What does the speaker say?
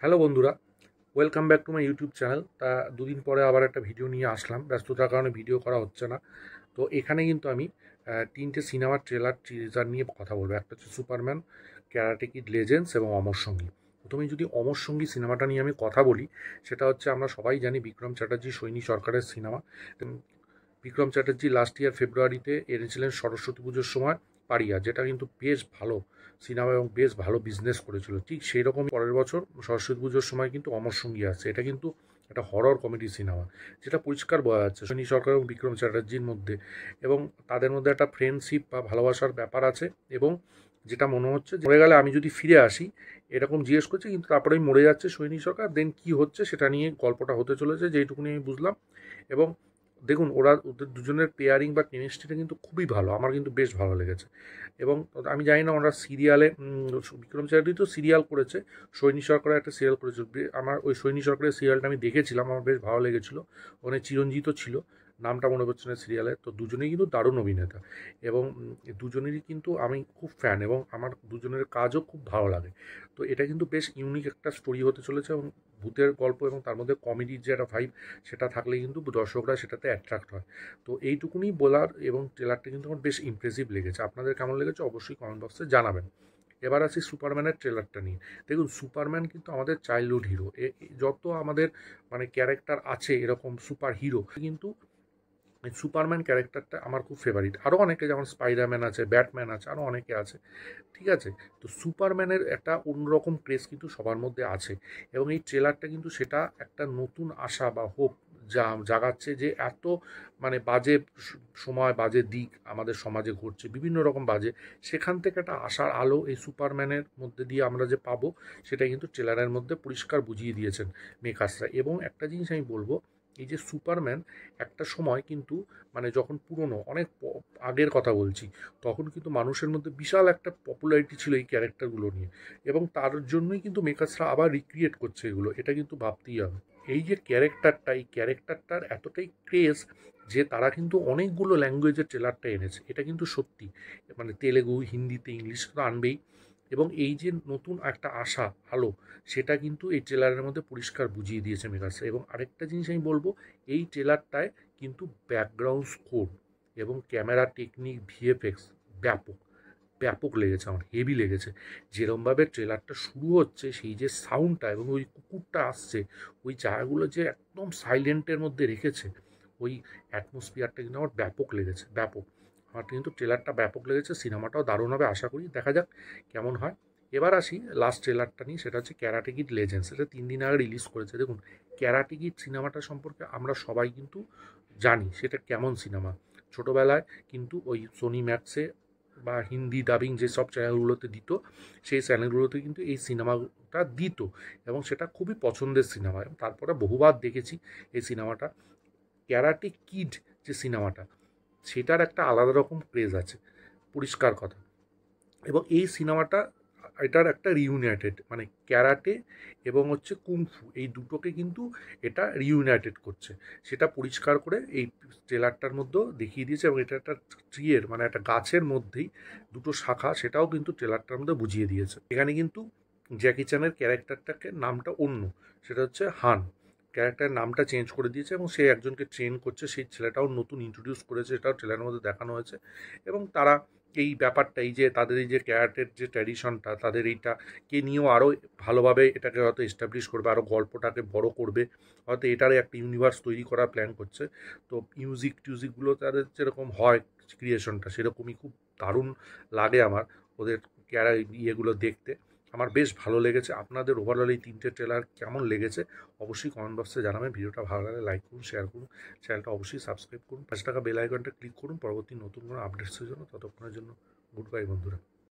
Hello বন্ধুরা, welcome back to my YouTube channel. দুদিন পরে আবার একটা ভিডিও নিয়ে আসলাম। ব্যস্ততার কারণে ভিডিও করা হচ্ছে না। তো এখানে কিন্তু আমি তিনটে সিনেমার ট্রেলার টিজার নিয়ে কথা বলবো। একটা হচ্ছে সুপারম্যান, ক্যারাটে কিড লেজেন্ডস এবং অমর সঙ্গী। প্রথমে যদি অমর সঙ্গী সিনেমাটা নিয়ে আমি কথা বলি, সেটা হচ্ছে আমরা সবাই জানি বিক্রম চ্যাটার্জি সৈনী সরকারের cinema. Bikram Chatterjee last year ফেব্রুয়ারিতে এনেছিলেন সরস্বতী পুজোর সময় পারিয়া, যেটা কিন্তু বেশ ভালো সিনেমা এবং বেশ ভালো বিজনেস করেছিল। ঠিক সেই রকমই পরের বছর সরস্বতী পুজোর সময় কিন্তু অমর সঙ্গী আসছে। এটা কিন্তু একটা হরর কমেডি সিনেমা, যেটা পরিষ্কার বোঝা যাচ্ছে সৈনী সরকার এবং বিক্রম চ্যাটার্জির মধ্যে, এবং তাদের মধ্যে একটা ফ্রেন্ডশিপ বা ভালোবাসার ব্যাপার আছে। এবং যেটা মনে হচ্ছে যে মরে গেলে আমি যদি ফিরে আসি এরকম জিজ্ঞেস করছে, কিন্তু তারপরেই মরে যাচ্ছে সৈনী সরকার। দেন কি হচ্ছে সেটা নিয়ে গল্পটা হতে চলেছে, যেইটুকুনি আমি বুঝলাম। এবং দেখুন, ওদের দুজনের পেয়ারিং বা কেমিস্ট্রিটা কিন্তু খুবই ভালো, আমার কিন্তু বেশ ভালো লেগেছে। এবং আমি জানি না ওরা সিরিয়ালে, বিক্রম চ্যাটার্জি তো সিরিয়াল করেছে, সৈনী সরকারের একটা সিরিয়াল করেছে। আমার ওই সৈনী সরকারের সিরিয়ালটা আমি দেখেছিলাম, আমার বেশ ভালো লেগেছিলো। ওখানে চিরঞ্জিত ছিল, নামটা মনে পড়ছে না সিরিয়ালে। তো দুজনেই কিন্তু দারুণ অভিনেতা, এবং দুজনেরই কিন্তু আমি খুব ফ্যান, এবং আমার দুজনের কাজও খুব ভালো লাগে। তো এটা কিন্তু বেশ ইউনিক একটা স্টোরি হতে চলেছে, এবং ভূতের গল্প এবং তার মধ্যে কমেডির যে একটা ভাইব, সেটা থাকলে কিন্তু দর্শকরা সেটাতে অ্যাট্রাক্ট হয়। তো এইটুকুনি বলার, এবং ট্রেলারটা কিন্তু আমার বেশ ইমপ্রেসিভ লেগেছে। আপনাদের কেমন লেগেছে অবশ্যই কমেন্ট বক্সে জানাবেন। এবার আসি সুপারম্যানের ট্রেলারটা নিয়ে। দেখুন, সুপারম্যান কিন্তু আমাদের চাইল্ডহুড হিরো। যত আমাদের মানে ক্যারেক্টার আছে এরকম সুপার হিরো, কিন্তু এই সুপারম্যান ক্যারেক্টারটা আমার খুব ফেভারিট। আরও অনেকে, যেমন স্পাইডারম্যান আছে, ব্যাটম্যান আছে, আরও অনেকে আছে, ঠিক আছে। তো সুপারম্যানের একটা অন্যরকম ক্রেজ কিন্তু সবার মধ্যে আছে, এবং এই ট্রেলারটা কিন্তু সেটা একটা নতুন আশা বা হোপ জাগাচ্ছে, যে এত মানে বাজে সময়, বাজে দিক আমাদের সমাজে ঘটছে, বিভিন্ন রকম বাজে, সেখান থেকে একটা আশার আলো এই সুপারম্যানের মধ্যে দিয়ে আমরা যে পাবো, সেটা কিন্তু ট্রেলারের মধ্যে পরিষ্কার বুঝিয়ে দিয়েছেন মেকার্সরা। এবং একটা জিনিস আমি বলবো, এই যে সুপারম্যান একটা সময় কিন্তু, মানে যখন পুরনো অনেক আগের কথা বলছি, তখন কিন্তু মানুষের মধ্যে বিশাল একটা পপুলারিটি ছিল এই ক্যারেক্টারগুলো নিয়ে, এবং তার জন্যই কিন্তু মেকার্সরা আবার রিক্রিয়েট করছে এগুলো। এটা কিন্তু ভাবতেই হবে। এই যে ক্যারেক্টারটা, এই ক্যারেক্টারটার এতটাই ক্রেজ যে তারা কিন্তু অনেকগুলো ল্যাঙ্গুয়েজের ট্রেলারটা এনেছে। এটা কিন্তু সত্যি, মানে তেলেগু, হিন্দিতে, ইংলিশ তো আনবেই। এবং এই যে নতুন একটা আশা, আলো, সেটা কিন্তু এই ট্রেলারের মধ্যে পরিষ্কার বুঝিয়ে দিয়েছে মেকার্সরা। এবং আরেকটা জিনিস আমি বলবো, এই ট্রেলারটায় কিন্তু ব্যাকগ্রাউন্ড স্কোর এবং ক্যামেরা টেকনিক, ভিএফএক্স ব্যাপক ব্যাপক লেগেছে, আমার হেভি লেগেছে। যেরমভাবে ট্রেলারটা শুরু হচ্ছে, সেই যে সাউন্ডটা এবং ওই কুকুরটা আসছে, ওই জায়গাগুলো যে একদম সাইলেন্টের মধ্যে রেখেছে, ওই অ্যাটমসফিয়ারটা কিন্তু আমার ব্যাপক লেগেছে, ব্যাপক। আমার কিন্তু ট্রেলারটা ব্যাপক লেগেছে, সিনেমাটাও দারুণ হবে আশা করি। দেখা যাক কেমন হয়। এবার আসি লাস্ট ট্রেলারটা নিয়ে, সেটা হচ্ছে ক্যারাটে কিড লেজেন্ডস। এটা 3 দিন আগে রিলিজ করেছে। দেখুন, ক্যারাটে কিড সিনেমাটা সম্পর্কে আমরা সবাই কিন্তু জানি সেটা কেমন সিনেমা। ছোটোবেলায় কিন্তু ওই সোনি ম্যাক্সে বা হিন্দি ডাবিং যেসব চ্যানেলগুলোতে দিত, সেই চ্যানেলগুলোতে কিন্তু এই সিনেমাটা দিত, এবং সেটা খুবই পছন্দের সিনেমা। তারপরে বহুবার দেখেছি এই সিনেমাটা। ক্যারাটে কিড যে সিনেমাটা, সেটার একটা আলাদা রকম ক্রেজ আছে, পরিষ্কার কথা। এবং এই সিনেমাটা, এটার একটা রিউনাইটেড, মানে ক্যারাটে এবং হচ্ছে কুংফু, এই দুটোকে কিন্তু এটা রিউনাইটেড করছে, সেটা পরিষ্কার করে এই ট্রেলারটার মধ্যেও দেখিয়ে দিয়েছে। এবং এটা একটা ট্রিয়ের, মানে একটা গাছের মধ্যেই দুটো শাখা, সেটাও কিন্তু ট্রেলারটার মধ্যে বুঝিয়ে দিয়েছে। এখানে কিন্তু জ্যাকি চ্যানের ক্যারেক্টারটাকে নামটা অন্য, সেটা হচ্ছে হান। ক্যারেক্টারের নামটা চেঞ্জ করে দিয়েছে, এবং সে একজনকে ট্রেন করছে, সেই ছেলেটাও নতুন ইন্ট্রোডিউস করেছে, এটাও ট্রেলারের মধ্যে দেখানো হয়েছে। এবং তারা এই ব্যাপারটা, এই যে তাদের এই যে ক্যারাটের যে ট্র্যাডিশনটা, তাদের এইটাকে নিয়েও আরও ভালোভাবে এটাকে হয়তো এস্টাবলিশ করবে, আরও গল্পটাকে বড় করবে, হয়তো এটারই একটা ইউনিভার্স তৈরি করার প্ল্যান করছে। তো মিউজিকগুলো তাদের যেরকম হয় ক্রিয়েশনটা, সেরকমই খুব দারুণ লাগে আমার ওদের ইয়েগুলো দেখতে। আমার বেশ ভালো লেগেছে। আপনাদের ওভারঅল এই 3টে ট্রেলার কেমন লেগেছে অবশ্যই কমেন্ট বক্সে জানাবেন। ভিডিওটা ভালো লাগলে লাইক করুন, শেয়ার করুন, চ্যানেলটা অবশ্যই সাবস্ক্রাইব করুন, 5 টাকা বেল আইকনটা ক্লিক করুন পরবর্তী নতুন কোনো আপডেটসের জন্য। ততক্ষণের জন্য গুড বাই বন্ধুরা।